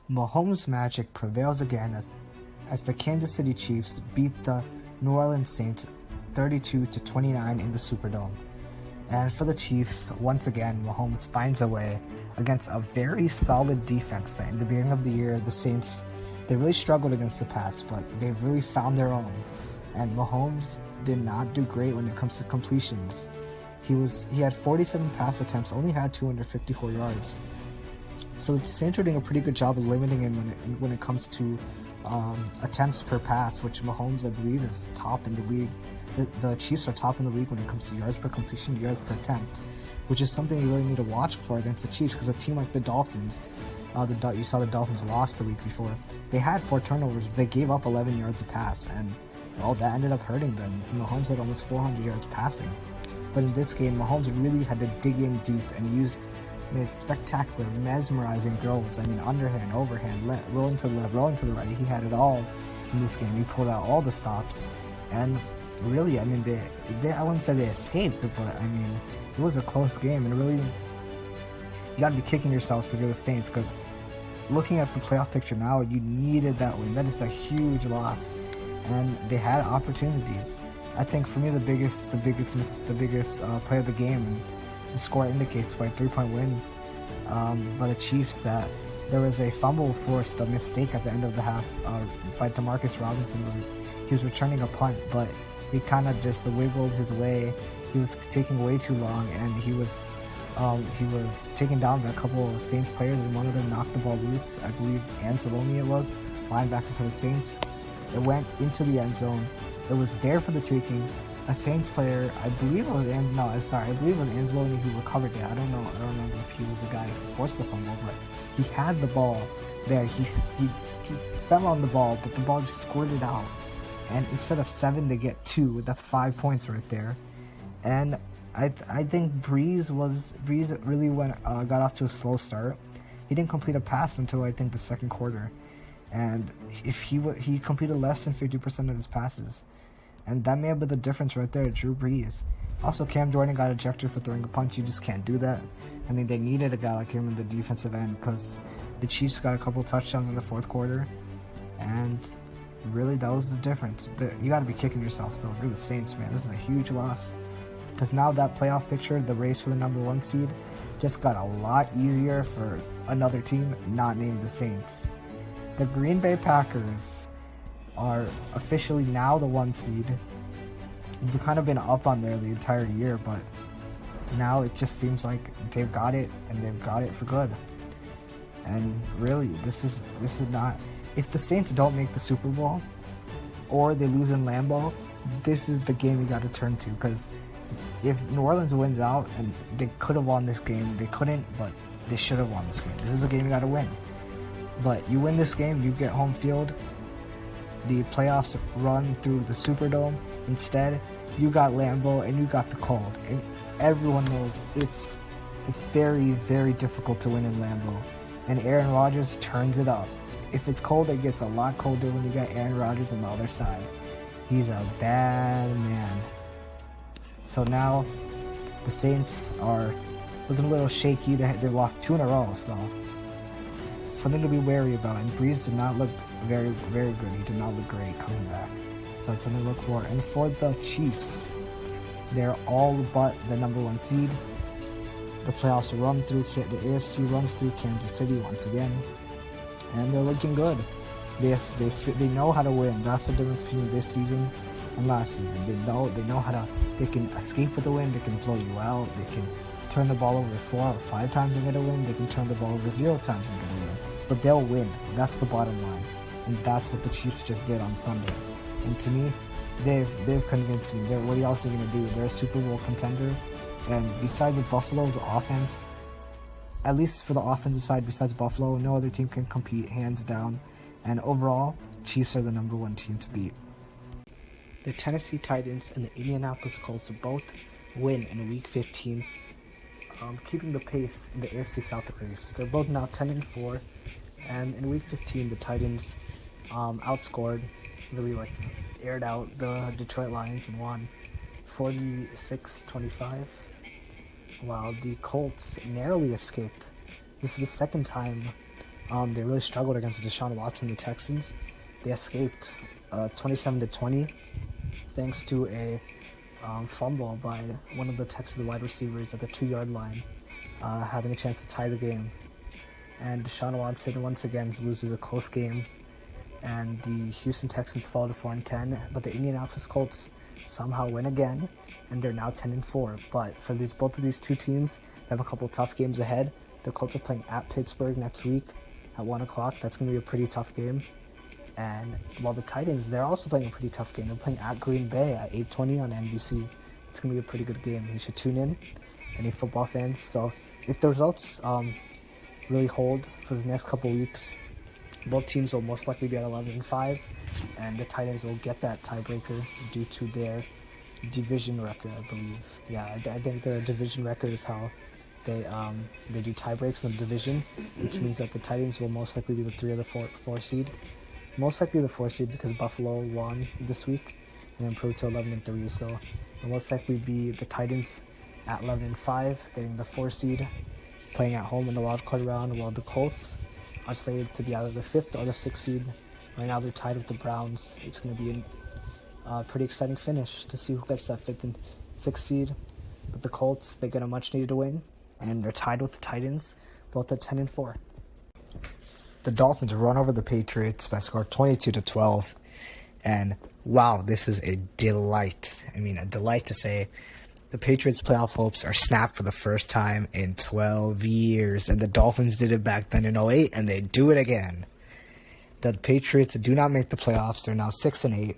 Mahomes' magic prevails again as the Kansas City Chiefs beat the New Orleans Saints 32-29 in the Superdome. And for the Chiefs, once again, Mahomes finds a way against a very solid defense. That in the beginning of the year, the Saints, they really struggled against the pass, but they've really found their own. And Mahomes did not do great when it comes to completions. He had 47 pass attempts, only had 254 yards. So the Saints are doing a pretty good job of limiting him when it comes to attempts per pass, which Mahomes, I believe, is top in the league. The Chiefs are top in the league when it comes to yards per completion, yards per attempt, which is something you really need to watch for against the Chiefs, because a team like the Dolphins, you saw the Dolphins lost the week before. They had 4 turnovers. They gave up 11 yards a pass, and that ended up hurting them. Mahomes had almost 400 yards passing. But in this game, Mahomes really had to dig in deep and made spectacular, mesmerizing throws. I mean, underhand, overhand, rolling to the left, rolling to the right. He had it all in this game. He pulled out all the stops. And really, I mean, I wouldn't say they escaped, but I mean, it was a close game. And really, you got to be kicking yourselves if you're the Saints, because looking at the playoff picture now, you needed that win. That is a huge loss. And they had opportunities. I think for me, the biggest play of the game, and the score indicates, by a 3-point win by the Chiefs, that there was a fumble forced, a mistake at the end of the half by Demarcus Robinson. He was returning a punt, but he kind of just wiggled his way. He was taking way too long, and he was taken down by a couple of Saints players, and one of them knocked the ball loose. I believe Anzalone it was, linebacker for the Saints. It went into the end zone. It was there for the taking. A Saints player, I believe it was Anzalone who recovered it. I don't know if he was the guy who forced the fumble, but he had the ball there. He fell on the ball, but the ball just squirted out. And instead of 7, they get 2. That's 5 points right there. And I think Breeze really got off to a slow start. He didn't complete a pass until, I think, the second quarter. And if he completed less than 50% of his passes. And that may have been the difference right there, Drew Brees. Also, Cam Jordan got ejected for throwing a punch. You just can't do that. I mean, they needed a guy like him in the defensive end, because the Chiefs got a couple touchdowns in the fourth quarter. And really, that was the difference. You got to be kicking yourself, though. You're the Saints, man. This is a huge loss. Because now that playoff picture, the race for the number 1 seed, just got a lot easier for another team not named the Saints. The Green Bay Packers are officially now the 1 seed. They've kind of been up on there the entire year, but now it just seems like they've got it, and they've got it for good. And really, this is not... If the Saints don't make the Super Bowl, or they lose in Lambeau, this is the game you got to turn to, because if New Orleans wins out, and they could have won this game, they couldn't, but they should have won this game. This is a game you got to win. But you win this game, you get home field. The playoffs run through the Superdome. Instead, you got Lambeau and you got the cold. And everyone knows it's very, very difficult to win in Lambeau. And Aaron Rodgers turns it up. If it's cold, it gets a lot colder when you got Aaron Rodgers on the other side. He's a bad man. So now, the Saints are looking a little shaky. They've lost 2 in a row, so something to be wary about. And Breeze did not look very, very good. He did not look great coming back. So it's something to look for. And for the Chiefs, they're all but the number 1 seed. The playoffs run through, the AFC runs through Kansas City once again. And they're looking good. They know how to win. That's the difference between this season and last season. They know how to, they can escape with a win, they can blow you out, they can turn the ball over 4 or 5 times and get a win, they can turn the ball over 0 times and get a win. But they'll win. That's the bottom line. And that's what the Chiefs just did on Sunday. And to me, they've convinced me. What else are they going to do? They're a Super Bowl contender. And besides the Buffalo's offense, at least for the offensive side, besides Buffalo, no other team can compete, hands down. And overall, Chiefs are the number 1 team to beat. The Tennessee Titans and the Indianapolis Colts both win in Week 15, keeping the pace in the AFC South race. They're both now 10-4, and in Week 15, the Titans outscored, really aired out the Detroit Lions and won 46-25, while the Colts narrowly escaped. This is the second time They really struggled against Deshaun Watson and the Texans. They escaped 27-20 thanks to a fumble by one of the Texans wide receivers at the 2-yard line, having a chance to tie the game. And Deshaun Watson once again loses a close game, and the Houston Texans fall to 4-10. But the Indianapolis Colts somehow win again, and they're now 10-4. But for both of these two teams, they have a couple tough games ahead. The Colts are playing at Pittsburgh next week at 1 o'clock. That's going to be a pretty tough game. And while the Titans, they're also playing a pretty tough game. They're playing at Green Bay at 8:20 on NBC. It's going to be a pretty good game. You should tune in, any football fans. So if the results really hold for the next couple weeks, both teams will most likely be at 11-5, and the Titans will get that tiebreaker due to their division record, I believe. Yeah, I think their division record is how they do tie breaks in the division, which means that the Titans will most likely be the 3 or the 4 seed. Most likely the 4 seed because Buffalo won this week and improved to 11-3, so it'll most likely be the Titans at 11-5, getting the 4 seed, playing at home in the wild card round, while the Colts are slated to be either the 5th or the 6th seed. Right now they're tied with the Browns. It's going to be a pretty exciting finish to see who gets that 5th and 6th seed. But the Colts, they get a much needed win, and they're tied with the Titans, both at 10-4. The Dolphins run over the Patriots by a score of 22-12, and wow, this is a delight. I mean, a delight to say. The Patriots' playoff hopes are snapped for the first time in 12 years, and the Dolphins did it back then in 2008, and they do it again. The Patriots do not make the playoffs. They're now 6-8.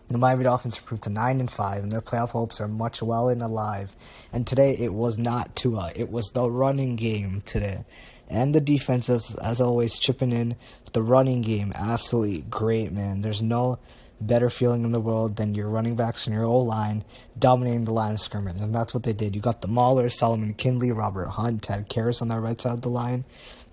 The Miami Dolphins improved to 9-5, and their playoff hopes are much well and alive. And today, it was not Tua. It was the running game today. And the defense, as always, chipping in. The running game, absolutely great, man. There's no better feeling in the world than your running backs and your O-line dominating the line of scrimmage. And that's what they did. You got the Maulers, Solomon Kindley, Robert Hunt, Ted Karras on the right side of the line.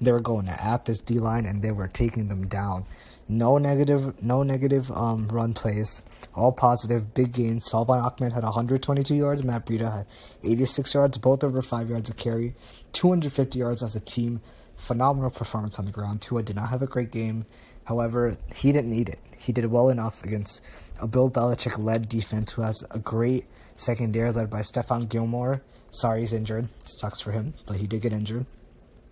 They were going at this D-line, and they were taking them down. No negative run plays. All positive, big gains. Salvon Ahmed had 122 yards. Matt Breida had 86 yards, both over 5 yards a carry. 250 yards as a team. Phenomenal performance on the ground. Tua did not have a great game. However, he didn't need it. He did well enough against a Bill Belichick-led defense who has a great secondary led by Stephon Gilmore. Sorry he's injured. Sucks for him, but he did get injured.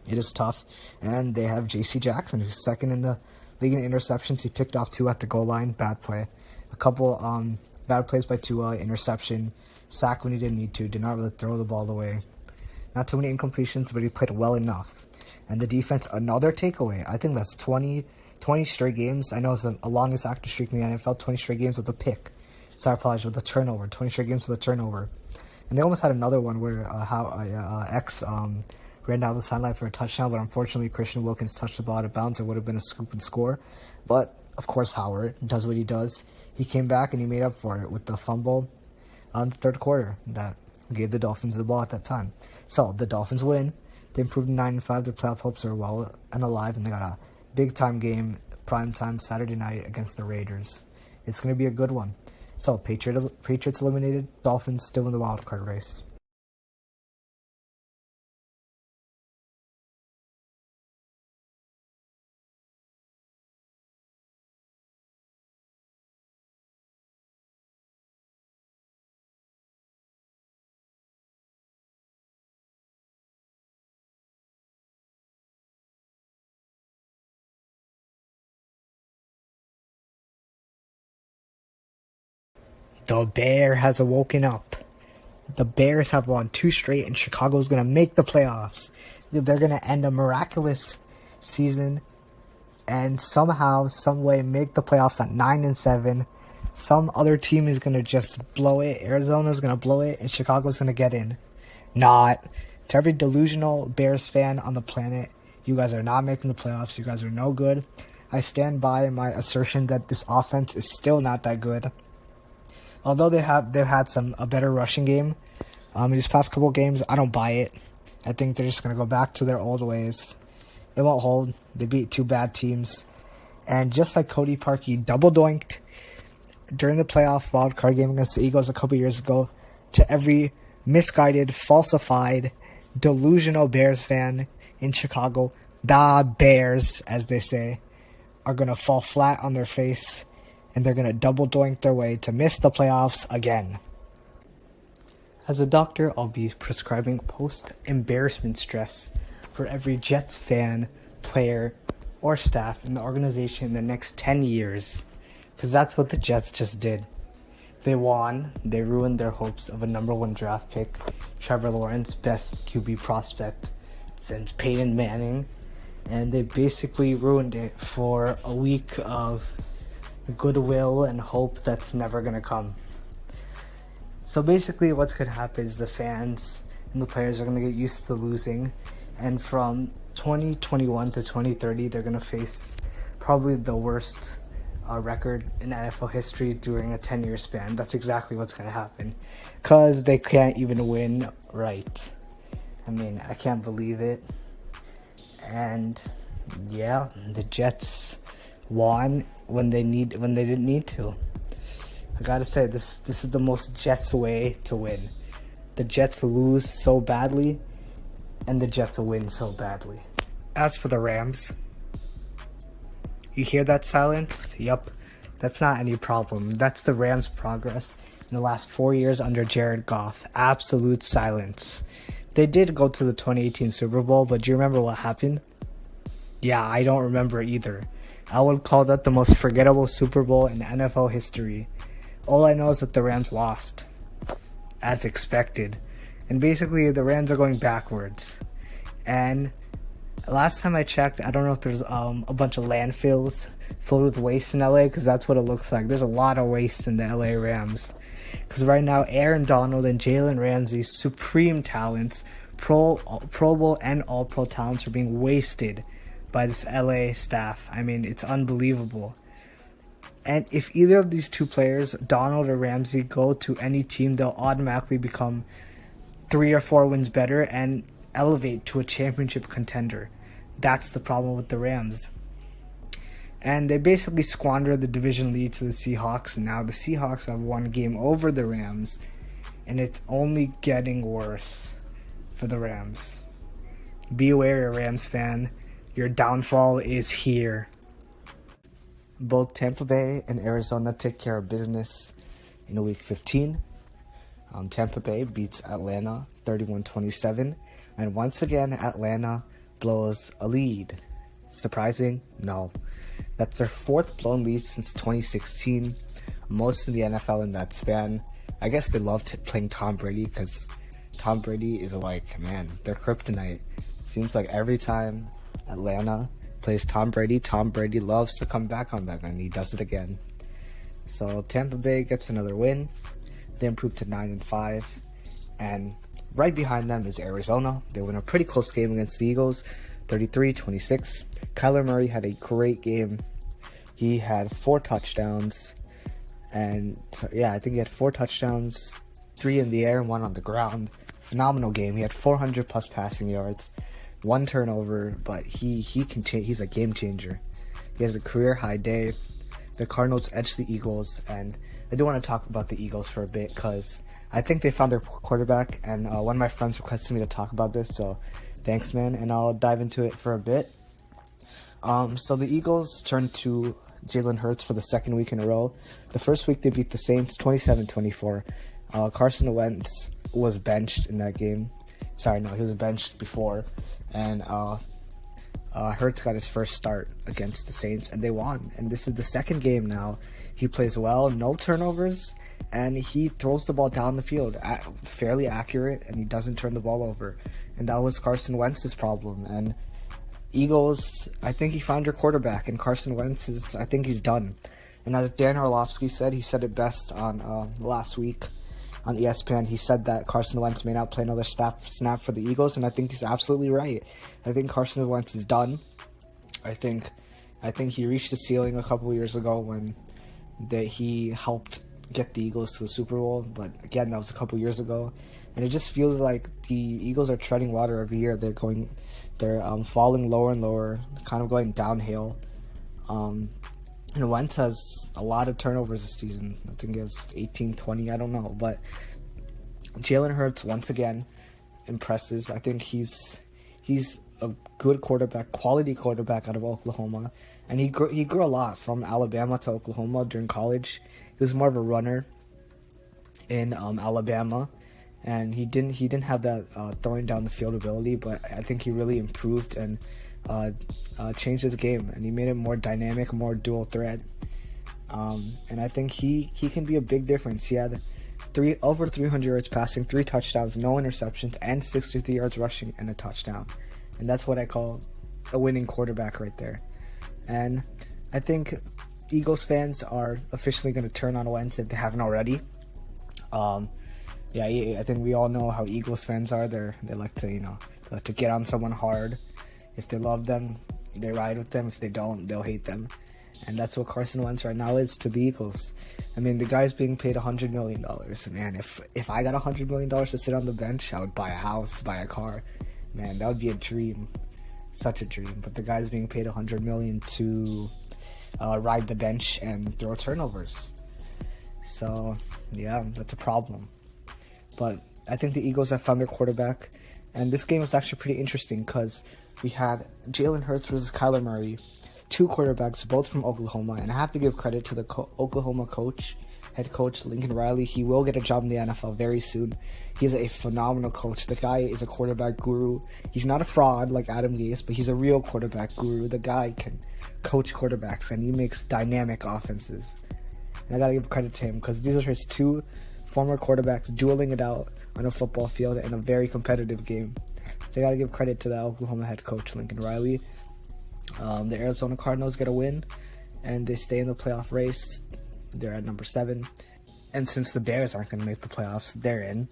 It is tough. And they have J.C. Jackson, who's second in the league in interceptions. He picked off 2 at the goal line. Bad play. A couple bad plays by Tua. Interception. Sack when he didn't need to. Did not really throw the ball away. Not too many incompletions, but he played well enough. And the defense, another takeaway. I think that's 20 straight games. I know it's the longest active streak in the NFL. 20 straight games with a pick. Sorry, I apologize, with a turnover. 20 straight games with a turnover. And they almost had another one where X ran down the sideline for a touchdown, but unfortunately Christian Wilkins touched the ball out of bounds. It would have been a scoop and score. But, of course, Howard does what he does. He came back and he made up for it with the fumble on the third quarter that gave the Dolphins the ball at that time. So, the Dolphins win. They improved to 9-5. Their playoff hopes are well and alive, and they got a big-time game, primetime Saturday night against the Raiders. It's going to be a good one. So, Patriots eliminated. Dolphins still in the wild card race. The Bear has woken up. The Bears have won 2 straight, and Chicago's going to make the playoffs. They're going to end a miraculous season and somehow, some way, make the playoffs at 9-7. Some other team is going to just blow it. Arizona's going to blow it, and Chicago's going to get in. Not. To every delusional Bears fan on the planet, you guys are not making the playoffs. You guys are no good. I stand by my assertion that this offense is still not that good. Although they've had a better rushing game in these past couple games, I don't buy it. I think they're just going to go back to their old ways. It won't hold. They beat 2 bad teams. And just like Cody Parkey double-doinked during the playoff wild card game against the Eagles a couple years ago, to every misguided, falsified, delusional Bears fan in Chicago, the Bears, as they say, are going to fall flat on their face, and they're going to double doink their way to miss the playoffs again. As a doctor, I'll be prescribing post-embarrassment stress for every Jets fan, player, or staff in the organization in the next 10 years. Because that's what the Jets just did. They won. They ruined their hopes of a number 1 draft pick, Trevor Lawrence, best QB prospect since Peyton Manning. And they basically ruined it for a week of goodwill and hope that's never going to come. So basically what's going to happen is the fans and the players are going to get used to losing. And from 2021 to 2030, they're going to face probably the worst record in NFL history during a 10-year span. That's exactly what's going to happen. Because they can't even win right. I mean, I can't believe it. And yeah, the Jets won when they didn't need to. I gotta say, this is the most Jets way to win. The Jets lose so badly, and the Jets win so badly. As for the Rams, you hear that silence? Yup, that's not any problem. That's the Rams' progress in the last 4 years under Jared Goff. Absolute silence. They did go to the 2018 Super Bowl, but do you remember what happened? Yeah, I don't remember either. I would call that the most forgettable Super Bowl in NFL history. All I know is that the Rams lost, as expected. And basically, the Rams are going backwards. And last time I checked, I don't know if there's a bunch of landfills filled with waste in LA, because that's what it looks like. There's a lot of waste in the LA Rams. Because right now, Aaron Donald and Jalen Ramsey, supreme talents, Pro Bowl and All-Pro talents, are being wasted by this LA staff. I mean, it's unbelievable. And if either of these two players, Donald or Ramsey, go to any team, they'll automatically become 3 or 4 wins better and elevate to a championship contender. That's the problem with the Rams. And they basically squandered the division lead to the Seahawks. And now the Seahawks have one game over the Rams. And it's only getting worse for the Rams. Be aware, Rams fan. Your downfall is here. Both Tampa Bay and Arizona take care of business in Week 15. Tampa Bay beats Atlanta 31-27. And once again, Atlanta blows a lead. Surprising? No. That's their 4th blown lead since 2016. Most in the NFL in that span. I guess they love playing Tom Brady because Tom Brady is like, man, they're kryptonite. Seems like every time Atlanta plays Tom Brady loves to come back on that, and he does it again. So Tampa Bay gets another win. They improve to 9-5, and right behind them is Arizona. They win a pretty close game against the Eagles, 33-26. Kyler Murray had a great game. He had 4 touchdowns, and I think he had 4 touchdowns, 3 in the air and 1 on the ground. Phenomenal game. He had 400 plus passing yards. 1 turnover, but he can change. He's a game changer. He has a career high day. The Cardinals edged the Eagles, and I do want to talk about the Eagles for a bit because I think they found their quarterback, and one of my friends requested me to talk about this, so thanks, man, and I'll dive into it for a bit. So the Eagles turned to Jalen Hurts for the 2nd week in a row. The first week they beat the Saints 27-24. Carson Wentz was benched in that game. Sorry, no, he was benched before. And Hurts got his first start against the Saints, and they won. And this is the 2nd game now. He plays well, no turnovers, and he throws the ball down the field, fairly accurate, and he doesn't turn the ball over. And that was Carson Wentz's problem. And Eagles, I think he found your quarterback, and Carson Wentz I think he's done. And as Dan Orlovsky said, he said it best on last week on ESPN. He said that Carson Wentz may not play another snap for the Eagles, and I think he's absolutely right. I think Carson Wentz is done. I think he reached the ceiling a couple of years ago when he helped get the Eagles to the Super Bowl, but again, that was a couple of years ago, and it just feels like the Eagles are treading water every year. They're falling lower and lower, kind of going downhill. And Wentz has a lot of turnovers this season. I think it's 18, 20, I don't know. But Jalen Hurts, once again, impresses. I think he's a good quarterback, quality quarterback out of Oklahoma, and he grew a lot from Alabama to Oklahoma during college. He was more of a runner in Alabama, and he didn't have that throwing down the field ability, but I think he really improved and changed his game, and he made it more dynamic, more dual threat. And I think he can be a big difference. He had over 300 yards passing, 3 touchdowns, no interceptions, and 63 yards rushing and a touchdown. And that's what I call a winning quarterback right there. And I think Eagles fans are officially going to turn on Wentz if they haven't already. I think we all know how Eagles fans are. They like to, to get on someone hard. If they love them, they ride with them. If they don't, they'll hate them. And that's what Carson Wentz right now is to the Eagles. I mean, the guy's being paid $100 million. Man, if I got $100 million to sit on the bench, I would buy a house, buy a car. Man, that would be a dream. Such a dream. But the guy's being paid $100 million to ride the bench and throw turnovers. So, yeah, that's a problem. But I think the Eagles have found their quarterback. And this game was actually pretty interesting because we had Jalen Hurts versus Kyler Murray. 2 quarterbacks, both from Oklahoma, and I have to give credit to the Oklahoma head coach Lincoln Riley. He will get a job in the NFL very soon. He's a phenomenal coach. The guy is a quarterback guru. He's not a fraud like Adam Gase, but he's a real quarterback guru. The guy can coach quarterbacks, and he makes dynamic offenses. And I gotta give credit to him because these are his 2 former quarterbacks dueling it out on a football field in a very competitive game. So I gotta give credit to the Oklahoma head coach Lincoln Riley. The Arizona Cardinals get a win, and they stay in the playoff race. They're at number 7. And since the Bears aren't going to make the playoffs, they're in.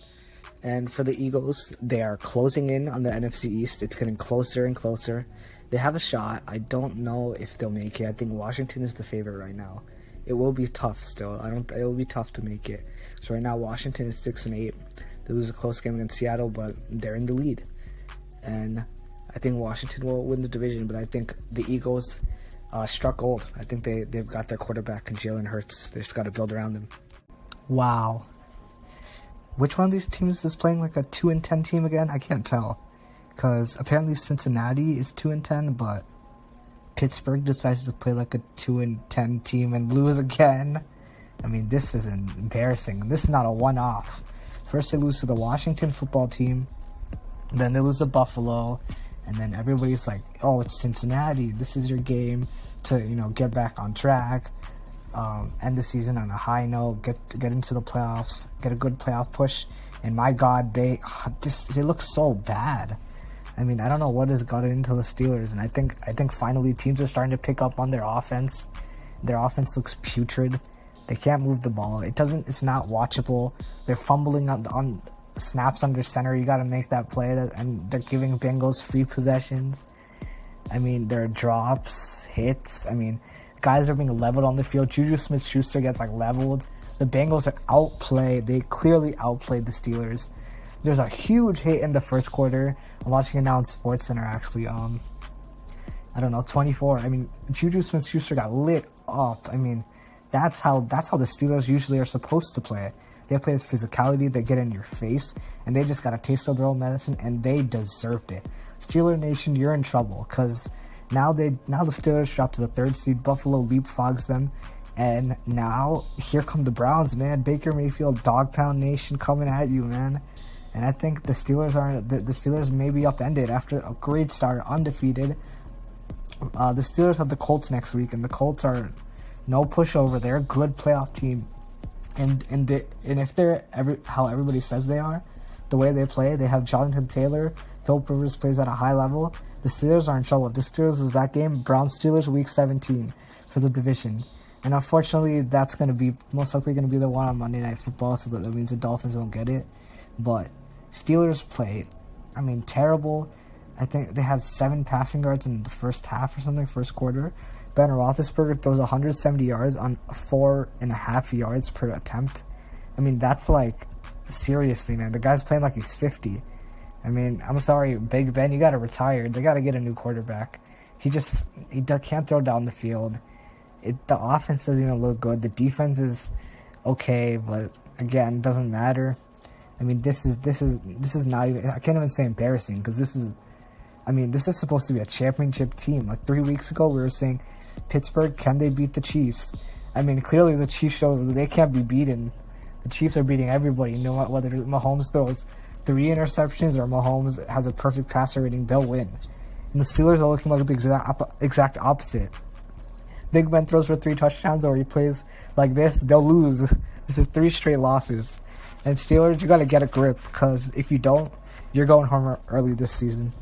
And for the Eagles, they are closing in on the NFC East. It's getting closer and closer. They have a shot. I don't know if they'll make it. I think Washington is the favorite right now. It will be tough still. It will be tough to make it. So right now, Washington is 6-8. They lose a close game against Seattle, but they're in the lead. And I think Washington will win the division, but I think the Eagles struck gold. I think they've got their quarterback in Jalen Hurts. They just got to build around him. Wow. Which one of these teams is playing like a 2-10 team again? I can't tell. Because apparently Cincinnati is 2-10, but Pittsburgh decides to play like a 2-10 team and lose again. I mean, this is embarrassing. This is not a one-off. First they lose to the Washington football team. Then they lose to Buffalo. And then everybody's like, oh, it's Cincinnati. This is your game to, get back on track, end the season on a high note, get into the playoffs, get a good playoff push. And my God, they look so bad. I mean, I don't know what has gotten into the Steelers. And I think finally teams are starting to pick up on their offense. Their offense looks putrid. They can't move the ball. It's not watchable. They're fumbling on snaps under center. You got to make that play, and they're giving Bengals free possessions. I mean, there are drops, hits. I mean, guys are being leveled on the field. Juju Smith-Schuster gets leveled. The Bengals are outplayed. They clearly outplayed the Steelers. There's a huge hit in the first quarter. I'm watching it now on SportsCenter actually. 24. I mean, Juju Smith-Schuster got lit up. I mean, that's how the Steelers usually are supposed to play. They play with physicality, they get in your face, and they just got a taste of their own medicine, and they deserved it. Steeler Nation, you're in trouble, because now the Steelers drop to the 3rd seed, Buffalo leapfrogs them, and now here come the Browns, man. Baker Mayfield, Dog Pound Nation coming at you, man. And I think the Steelers may be upended after a great start, undefeated. The Steelers have the Colts next week, and the Colts are no pushover. They're a good playoff team. And if they're how everybody says they are, the way they play, they have Jonathan Taylor, Philip Rivers plays at a high level. The Steelers are in trouble. If the Steelers was that game, Browns-Steelers week 17 for the division. And unfortunately, that's most likely going to be the one on Monday Night Football, so that means the Dolphins won't get it. But Steelers played, terrible. I think they had 7 passing yards in the first half or something, first quarter. Ben Roethlisberger throws 170 yards on 4.5 yards per attempt. I mean, that's seriously, man. The guy's playing like he's 50. I mean, I'm sorry, Big Ben, you got to retire. They got to get a new quarterback. He can't throw down the field. The offense doesn't even look good. The defense is okay, but again, it doesn't matter. I mean, this is not even. I can't even say embarrassing because this is I mean, this is supposed to be a championship team. Like 3 weeks ago, we were saying, Pittsburgh, can they beat the Chiefs? I mean, clearly the Chiefs shows that they can't be beaten. The Chiefs are beating everybody. You know what? Whether Mahomes throws 3 interceptions or Mahomes has a perfect passer rating, they'll win. And the Steelers are looking like the exact opposite. Big Ben throws for 3 touchdowns, or he plays like this, they'll lose. This is 3 straight losses. And Steelers, you got to get a grip, because if you don't, you're going home early this season.